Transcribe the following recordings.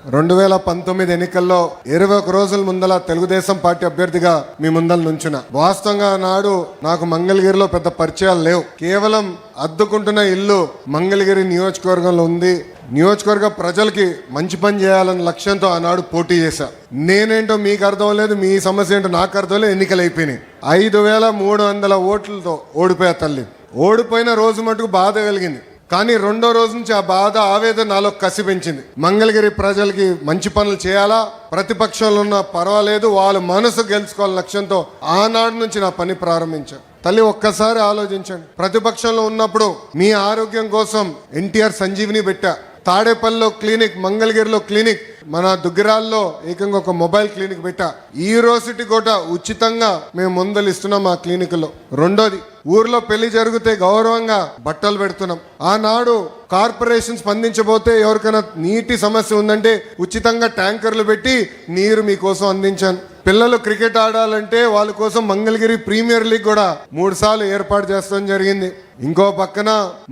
2019 ఎన్నికల్లో 21 రోజుల ముందల తెలుగుదేశం పార్టీ అభ్యర్థిగా మీ ముందల నుంచున. వాస్తవంగా నాడు నాకు మంగళగిరిలో పెద్ద పరిచయాలు లేవు. కేవలం అద్దుకుంటున్న ఇల్లు మంగళగిరి నియోజకవర్గంలో ఉంది. నియోజకవర్గ ప్రజలకి మంచి పని చేయాలన్న లక్ష్యంతో ఆనాడు పోటీ చేశా. నేనేంటో మీకు అర్థం లేదు, మీ సమస్య ఏంటో నాకు అర్థం లేదు. ఎన్నికలు అయిపోయినాయి. 5300 ఓట్లతో ఓడిపోయా తల్లి. ఓడిపోయిన రోజు మటుకు బాధ కలిగింది. కానీ రెండో రోజు నుంచి ఆ బాధ, ఆవేదన నాలో కసి పెంచింది. మంగళగిరి ప్రజలకి మంచి పనులు చేయాలా, ప్రతిపక్షంలో ఉన్న పర్వాలేదు, వాళ్ళ మనసు గెలుచుకోవాలని లక్ష్యంతో ఆనాడు నుంచి నా పని ప్రారంభించాను. తల్లి ఒక్కసారి ఆలోచించండి. ప్రతిపక్షంలో ఉన్నప్పుడు మీ ఆరోగ్యం కోసం ఎన్టీఆర్ సంజీవిని పెట్టా. తాడేపల్లిలో క్లినిక్, మంగళగిరిలో క్లినిక్, మన దుగ్గిరాల్లో ఏకంగా ఒక మొబైల్ క్లినిక్ పెట్టా. ఈ రోజుటి కూడా ఉచితంగా మేము మందులు ఇస్తున్నాం ఆ క్లినిక్లో. రెండోది, ఊర్లో పెళ్లి జరిగితే గౌరవంగా బట్టలు పెడుతున్నాం. ఆనాడు కార్పొరేషన్ స్పందించబోతే ఎవరికైనా నీటి సమస్య ఉందంటే ఉచితంగా ట్యాంకర్లు పెట్టి నీరు మీకోసం అందించాను. పిల్లలు క్రికెట్ ఆడాలంటే వాళ్ళ కోసం మంగళగిరి ప్రీమియర్ లీగ్ కూడా 3 సార్లు ఏర్పాటు చేస్తాం జరిగింది. ఇంకో పక్కన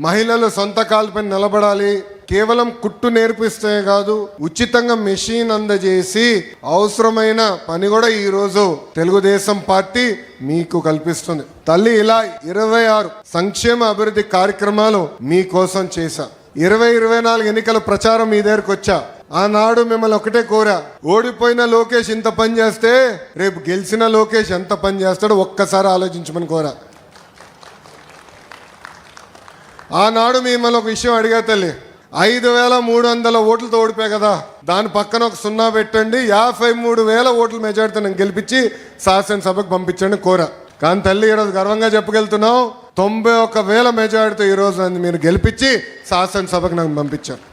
మహిళలు సొంత కాళ్ళపై నిలబడాలి, కేవలం కుట్టు నేర్పిస్తే కాదు, ఉచితంగా మెషిన్ అందజేసి అవసరమైన పని కూడా ఈరోజు తెలుగుదేశం పార్టీ మీకు కల్పిస్తుంది. తల్లి, ఇలా 26 సంక్షేమ అభివృద్ధి కార్యక్రమాలు మీకోసం చేశా. 2024 ఎన్నికల ప్రచారం మీ దగ్గరకు వచ్చా. ఆనాడు మిమ్మల్ని ఒకటే కోరా, ఓడిపోయిన లోకేష్ ఇంత పని చేస్తే రేపు గెలిచిన లోకేష్ ఎంత పని చేస్తాడో ఒక్కసారి ఆలోచించమని కోరా. ఆనాడు మిమ్మల్ని ఒక విషయం అడిగా తల్లి. 5300 ఓట్లతో ఓడిపోయా కదా, దాని పక్కన ఒక 0 పెట్టండి, 53,000 ఓట్ల మెజార్టీతో నేను గెలిపించి శాసనసభకు పంపించండి కోరా. కానీ తల్లి, ఈరోజు గర్వంగా చెప్పగలుగుతున్నాం, 91,000 మెజార్టీతో ఈరోజు మీరు గెలిపించి శాసనసభకు నాకు పంపించారు.